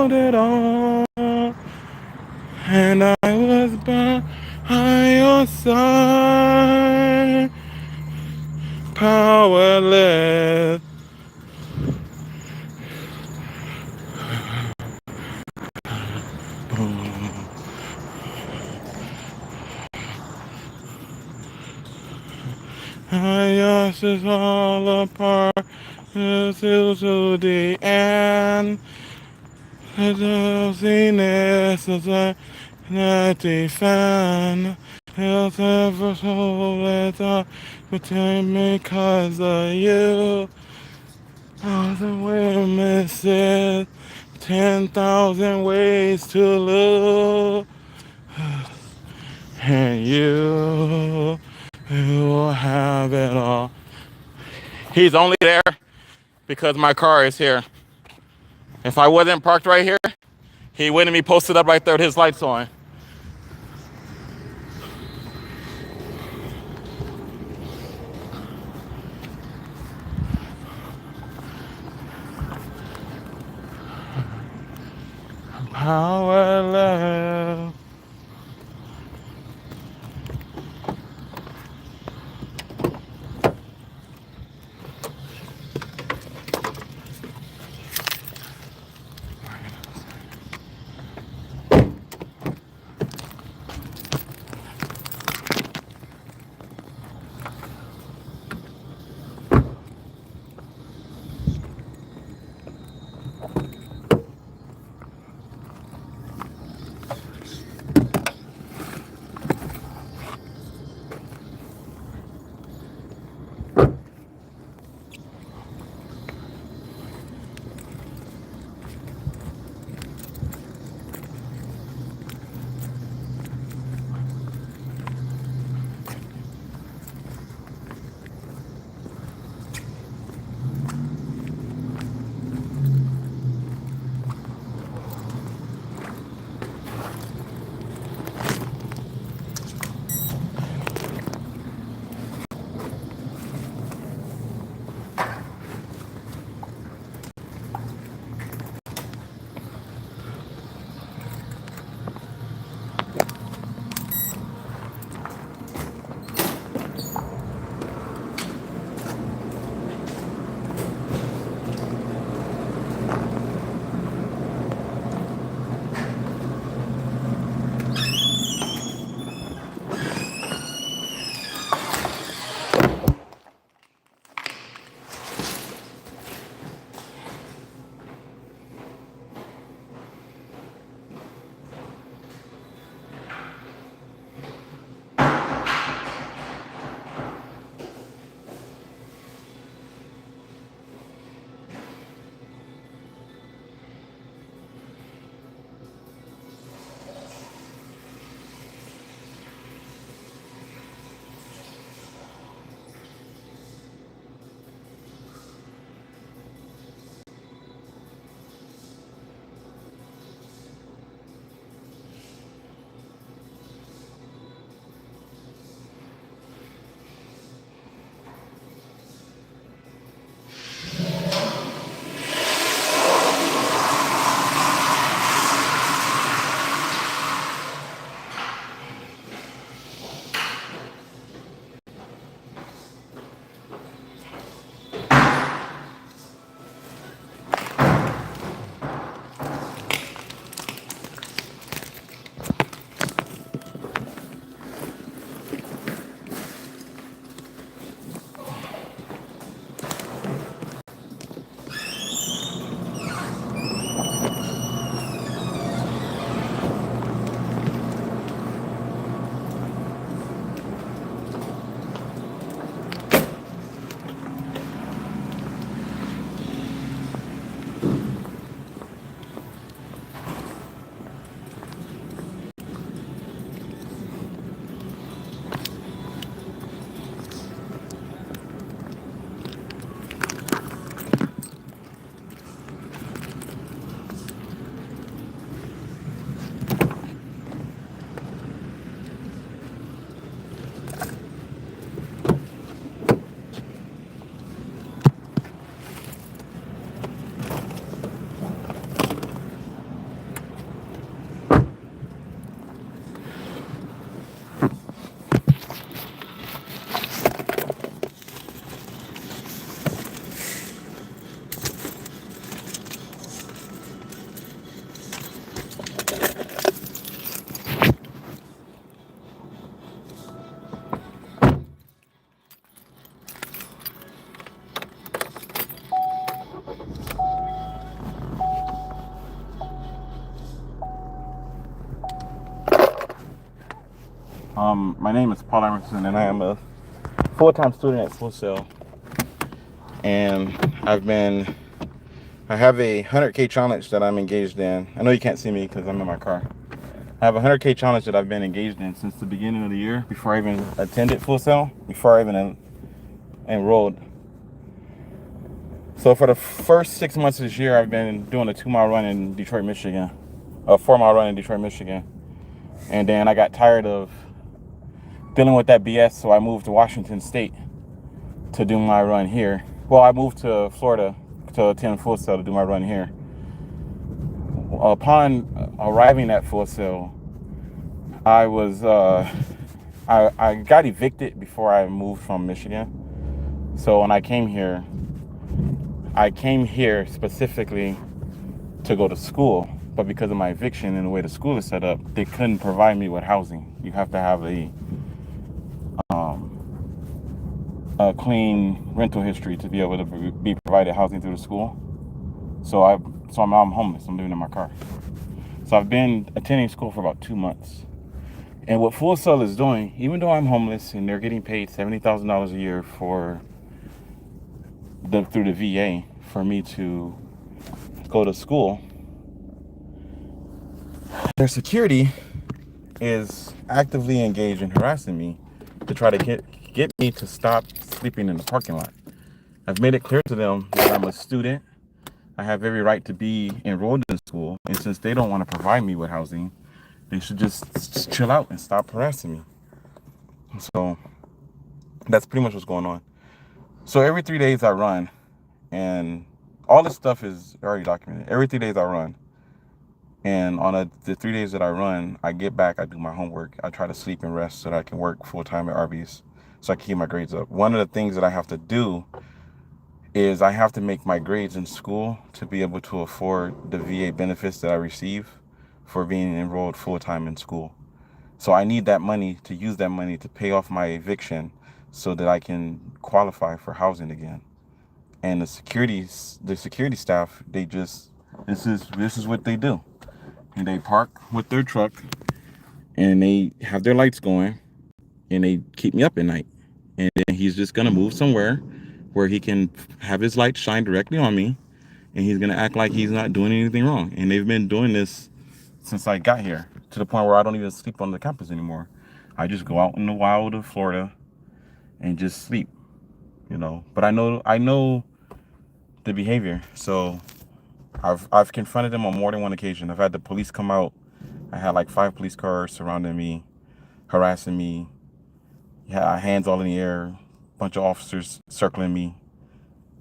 held it all, and I was by your side, powerless. I just is all apart to the end. The zenith is a natty fan. He'll never hold it up between me cause of you. All the way misses 10,000 ways to lose. And you will have it all. He's only there because my car is here. If I wasn't parked right here, he wouldn't be posted up right there with his lights on. Powerless. My name is Paul Emerson, and I am a full-time student at Full Sail. And I have a 100K challenge that I'm engaged in. I know you can't see me because I'm in my car. I have a 100K challenge that I've been engaged in since the beginning of the year, before I even attended Full Sail, before I even enrolled. So for the first 6 months of this year, I've been doing a 2-mile run in Detroit, Michigan, a 4-mile run in Detroit, Michigan. And then I got tired of dealing with that BS, so I moved to Washington State to do my run here. Well, I moved to Florida to attend Full Sail to do my run here. Upon arriving at Full Sail, I was I got evicted before I moved from Michigan. So when I came here specifically to go to school, but because of my eviction and the way the school is set up, they couldn't provide me with housing. You have to have a clean rental history to be able to be provided housing through the school. So I'm homeless. I'm living in my car. So I've been attending school for about 2 months. And what Full Sail is doing, even though I'm homeless and they're getting paid $70,000 a year through the VA for me to go to school, their security is actively engaged in harassing me to try to get me to stop sleeping in the parking lot. I've made it clear to them that I'm a student. I have every right to be enrolled in school, and since they don't want to provide me with housing, they should just chill out and stop harassing me. So that's pretty much what's going on. So every 3 days I run, and all this stuff is already documented. Every 3 days I run, and on the 3 days that I run, I get back, I do my homework, I try to sleep and rest so that I can work full-time at Arby's so I can keep my grades up. One of the things that I have to do is I have to make my grades in school to be able to afford the VA benefits that I receive for being enrolled full-time in school. So I need that money, to use that money to pay off my eviction so that I can qualify for housing again. And the security staff, this is what they do. And they park with their truck and they have their lights going and they keep me up at night. And then he's just gonna move somewhere where he can have his light shine directly on me, and he's gonna act like he's not doing anything wrong. And they've been doing this since I got here, to the point where I don't even sleep on the campus anymore. I just go out in the wild of Florida and just sleep, But I know the behavior, so I've confronted them on more than one occasion. I've had the police come out. I had like 5 police cars surrounding me, harassing me. Yeah, hands all in the air, bunch of officers circling me,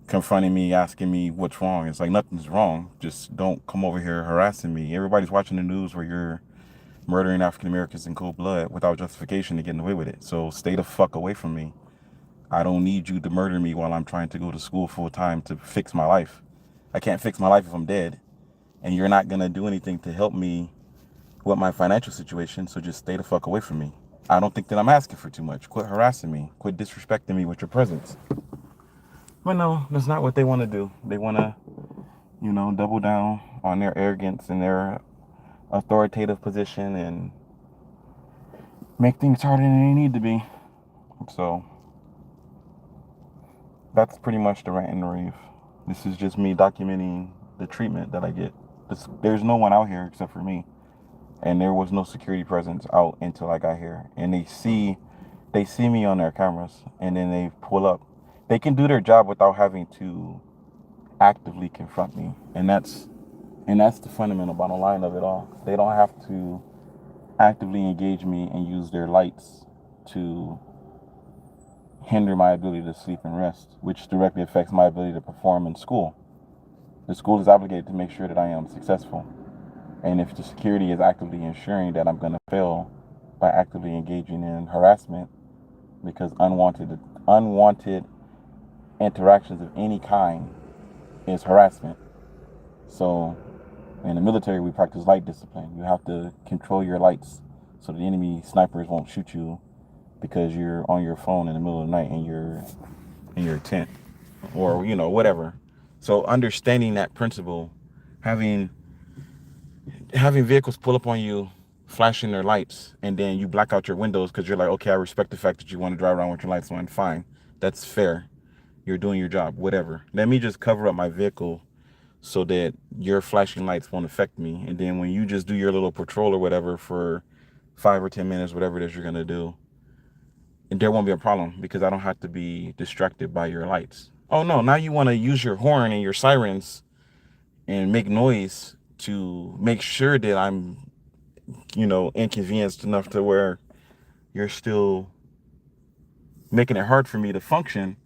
confronting me, asking me what's wrong. It's like nothing's wrong. Just don't come over here harassing me. Everybody's watching the news where you're murdering African Americans in cold blood without justification and getting away with it. So stay the fuck away from me. I don't need you to murder me while I'm trying to go to school full time to fix my life. I can't fix my life if I'm dead. And you're not gonna do anything to help me with my financial situation, so just stay the fuck away from me. I don't think that I'm asking for too much. Quit harassing me. Quit disrespecting me with your presence. But no, that's not what they want to do. They want to, double down on their arrogance and their authoritative position and make things harder than they need to be. So that's pretty much the rant and the rave. This is just me documenting the treatment that I get. There's no one out here except for me. And there was no security presence out until I got here. And they see me on their cameras, and then they pull up. They can do their job without having to actively confront me. And that's the fundamental bottom line of it all. They don't have to actively engage me and use their lights to hinder my ability to sleep and rest, which directly affects my ability to perform in school. The school is obligated to make sure that I am successful. And if the security is actively ensuring that I'm going to fail by actively engaging in harassment, because unwanted interactions of any kind is harassment. So in the military, we practice light discipline. You have to control your lights so the enemy snipers won't shoot you because you're on your phone in the middle of the night in your tent or, whatever. So understanding that principle, having vehicles pull up on you flashing their lights and then you black out your windows because you're like, okay, I respect the fact that you want to drive around with your lights on. Fine. That's fair. You're doing your job, whatever. Let me just cover up my vehicle so that your flashing lights won't affect me. And then when you just do your little patrol or whatever for 5 or 10 minutes, whatever it is you're going to do, and there won't be a problem because I don't have to be distracted by your lights. Oh no, now you want to use your horn and your sirens and make noise to make sure that I'm, inconvenienced enough to where you're still making it hard for me to function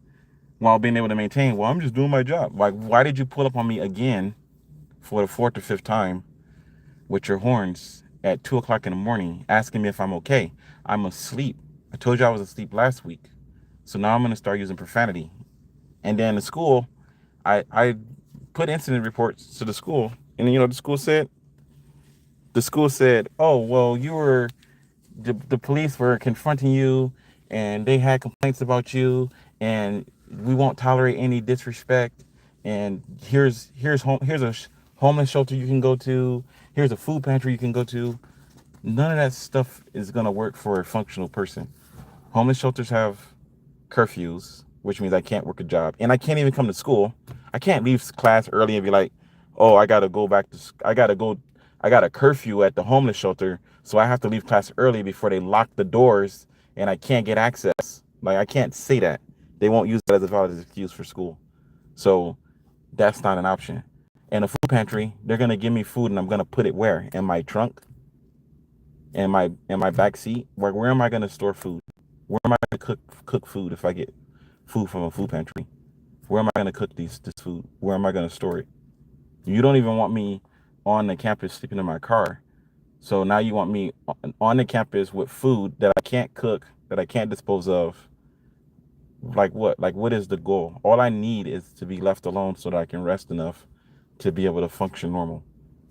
while being able to maintain. Well, I'm just doing my job. Like, why did you pull up on me again for the 4th or 5th time with your horns at 2 o'clock in the morning asking me if I'm okay? I'm asleep. I told you I was asleep last week. So now I'm going to start using profanity. And then the school, I put incident reports to the school. And the school said, oh, well, the police were confronting you and they had complaints about you and we won't tolerate any disrespect. And here's a homeless shelter you can go to. Here's a food pantry you can go to. None of that stuff is going to work for a functional person. Homeless shelters have curfews, which means I can't work a job. And I can't even come to school. I can't leave class early and be like, oh, I got a curfew at the homeless shelter, so I have to leave class early before they lock the doors and I can't get access. Like, I can't say that. They won't use that as a valid excuse for school. So that's not an option. And a food pantry, they're going to give me food and I'm going to put it where? In my trunk? In my back seat? Where am I going to store food? Where am I going to cook food if I get food from a food pantry? Where am I going to cook this food? Where am I going to store it? You don't even want me on the campus sleeping in my car. So now you want me on the campus with food that I can't cook, that I can't dispose of. Like what? Like, what is the goal? All I need is to be left alone so that I can rest enough to be able to function normal.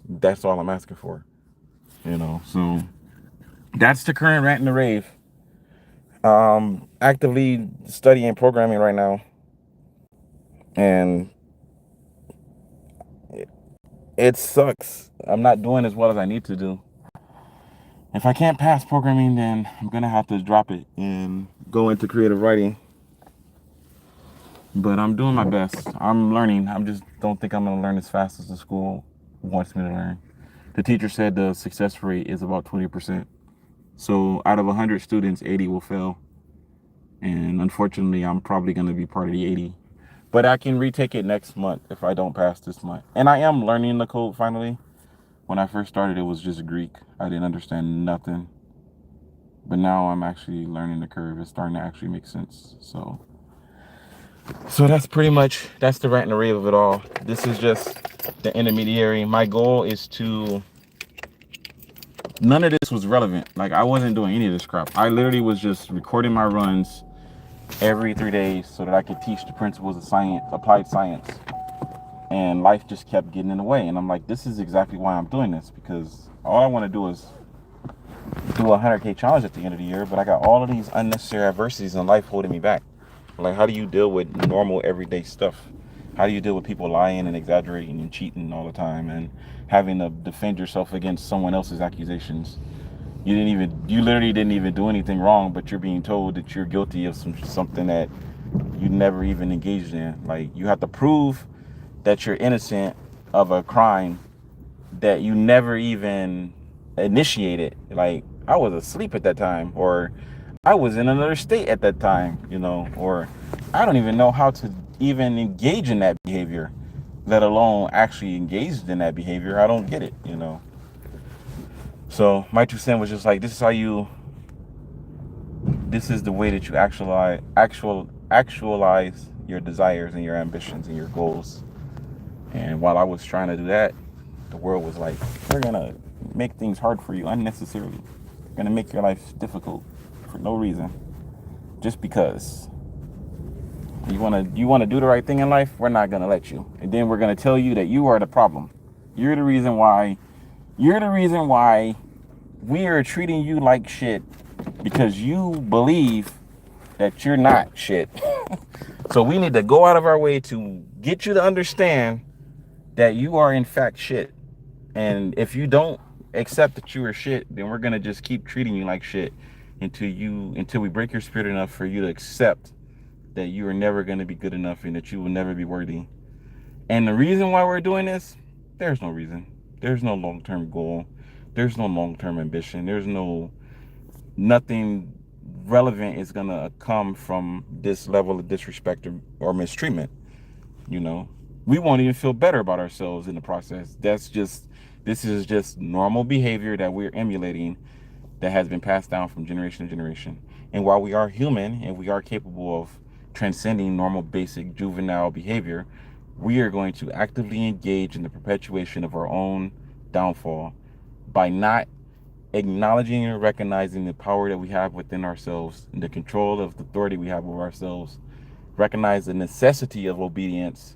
That's all I'm asking for. So that's the current rant and the rave. Actively studying programming right now. And it sucks. I'm not doing as well as I need to do. If I can't pass programming, then I'm going to have to drop it and go into creative writing. But I'm doing my best. I'm learning. I just don't think I'm going to learn as fast as the school wants me to learn. The teacher said the success rate is about 20%. So out of 100 students, 80 will fail. And unfortunately, I'm probably going to be part of the 80. But I can retake it next month if I don't pass this month. And I am learning the code finally. When I first started, it was just Greek. I didn't understand nothing. But now I'm actually learning the curve. It's starting to actually make sense. So that's pretty much, that's the rant and the rave of it all. This is just the intermediary. My goal is to, none of this was relevant. Like, I wasn't doing any of this crap. I literally was just recording my runs every 3 days so that I could teach the principles of science, applied science. And life just kept getting in the way. And I'm like, this is exactly why I'm doing this, because all I want to do is do a 100K challenge at the end of the year, but I got all of these unnecessary adversities in life holding me back. Like, how do you deal with normal everyday stuff? How do you deal with people lying and exaggerating and cheating all the time and having to defend yourself against someone else's accusations? You literally didn't even do anything wrong, but you're being told that you're guilty of something that you never even engaged in. Like, you have to prove that you're innocent of a crime that you never even initiated. Like, I was asleep at that time, or I was in another state at that time, or I don't even know how to even engage in that behavior, let alone actually engaged in that behavior. I don't get it, So my 2 cent was just like, this is the way that you actualize your desires and your ambitions and your goals. And while I was trying to do that, the world was like, we're gonna make things hard for you unnecessarily. We're gonna make your life difficult for no reason, just because you wanna do the right thing in life. We're not gonna let you, and then we're gonna tell you that you are the problem. You're the reason why we are treating you like shit, because you believe that you're not shit. So we need to go out of our way to get you to understand that you are in fact shit. And if you don't accept that you are shit, then we're gonna just keep treating you like shit until we break your spirit enough for you to accept that you are never gonna be good enough and that you will never be worthy. And the reason why we're doing this, there's no reason. There's no long-term goal. There's no long-term ambition. There's nothing relevant is gonna come from this level of disrespect or mistreatment. You know, we won't even feel better about ourselves in the process. This is just normal behavior that we're emulating that has been passed down from generation to generation. And while we are human and we are capable of transcending normal basic juvenile behavior, we are going to actively engage in the perpetuation of our own downfall by not acknowledging and recognizing the power that we have within ourselves and the control of the authority we have over ourselves. Recognize the necessity of obedience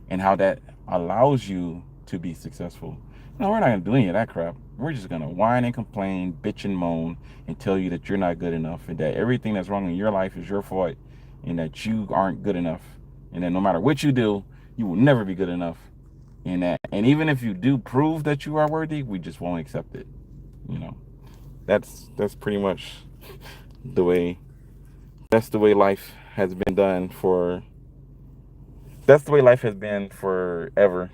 and how that allows you to be successful. No, we're not going to do any of that crap. We're just going to whine and complain, bitch and moan, and tell you that you're not good enough and that everything that's wrong in your life is your fault and that you aren't good enough and that no matter what you do, you will never be good enough. And even if you do prove that you are worthy, we just won't accept it. You know, that's pretty much the way that's the way life has been done for that's the way life has been forever.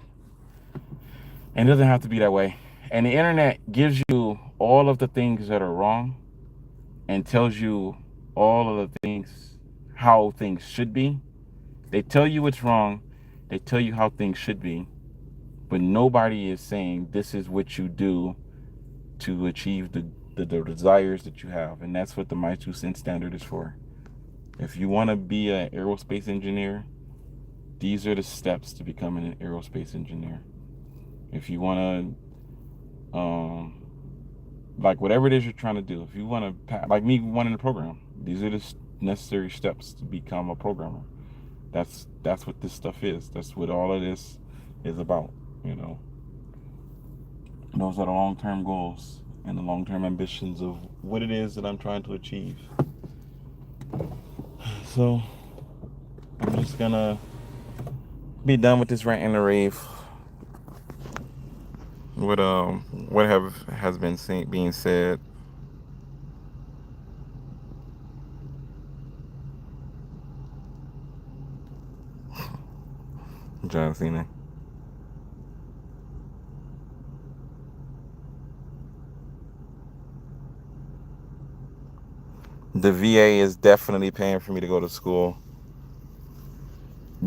And it doesn't have to be that way. And the internet gives you all of the things that are wrong and tells you all of the things, how things should be. They tell you what's wrong, they tell you how things should be, but nobody is saying this is what you do to achieve the desires that you have. And that's what the My02cent standard is for. If you want to be an aerospace engineer, these are the steps to becoming an aerospace engineer. If you want to, like whatever it is you're trying to do, if you want to, like me wanting a program, these are the necessary steps to become a programmer. That's what this stuff is. That's what all of this is about. You know, those are the long-term goals and the long-term ambitions of what it is that I'm trying to achieve. So I'm just gonna be done with this rant and rave. What has been being said. John Cena. The VA is definitely paying for me to go to school.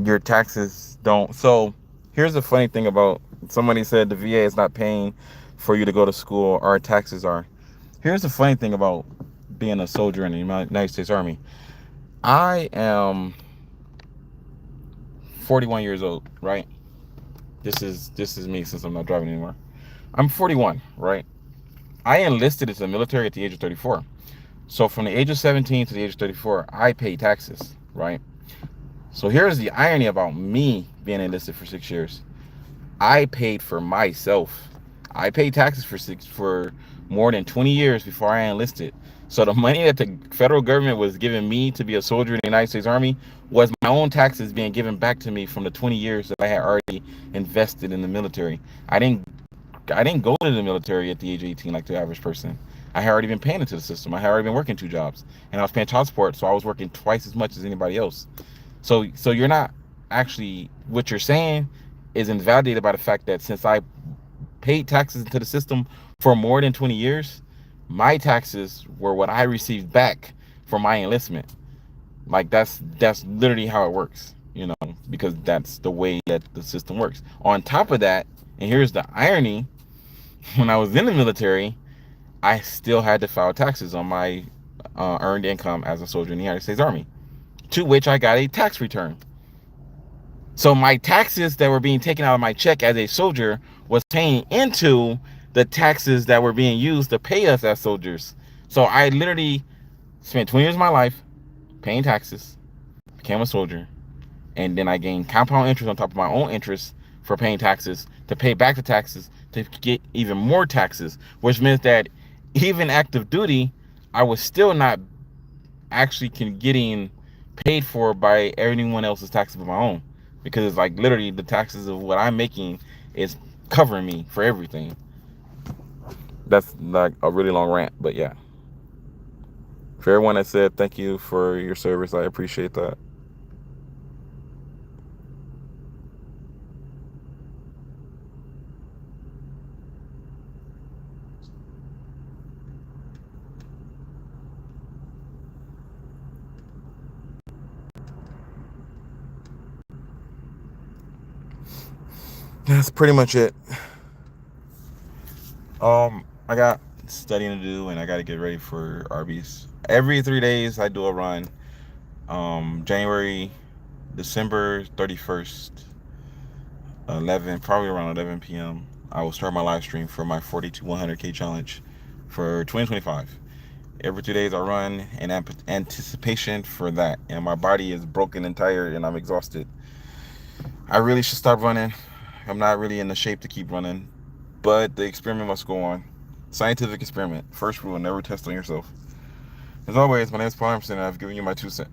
Your taxes don't. So here's the funny thing about, somebody said the VA is not paying for you to go to school, our taxes are. Here's the funny thing about being a soldier in the United States Army. I am 41 years old, right? This is me since I'm not driving anymore. I'm 41, right? I enlisted into the military at the age of 34. So from the age of 17 to the age of 34, I pay taxes, right? So here's the irony about me being enlisted for 6 years. I paid for myself. I paid taxes for more than 20 years before I enlisted. So the money that the federal government was giving me to be a soldier in the United States Army was my own taxes being given back to me from the 20 years that I had already invested in the military. I didn't go to the military at the age of 18 like the average person. I had already been paying into the system. I had already been working 2 jobs, and I was paying child support, so I was working twice as much as anybody else. So you're not actually, what you're saying is invalidated by the fact that since I paid taxes into the system for more than 20 years, my taxes were what I received back for my enlistment. Like that's literally how it works, you know, because that's the way that the system works. On top of that, and here's the irony, when I was in the military, I still had to file taxes on my earned income as a soldier in the United States Army, to which I got a tax return. So my taxes that were being taken out of my check as a soldier was paying into the taxes that were being used to pay us as soldiers. So I literally spent 20 years of my life paying taxes, became a soldier, and then I gained compound interest on top of my own interest for paying taxes to pay back the taxes to get even more taxes, which meant that even active duty, I was still not actually getting paid for by anyone else's taxes but my own, because it's like literally the taxes of what I'm making is covering me for everything. That's like a really long rant, but yeah. For everyone that said thank you for your service, I appreciate that. That's pretty much it. I got studying to do, and I got to get ready for Arby's. Every 3 days, I do a run. January, December 31st, 11, probably around 11 p.m. I will start my live stream for my 40 to 100K challenge for 2025. Every 2 days, I run in anticipation for that, and my body is broken and tired, and I'm exhausted. I really should stop running. I'm not really in the shape to keep running, but the experiment must go on. Scientific experiment. First rule: never test on yourself. As always, my name is Paul Emerson, and I've given you my 2 cents.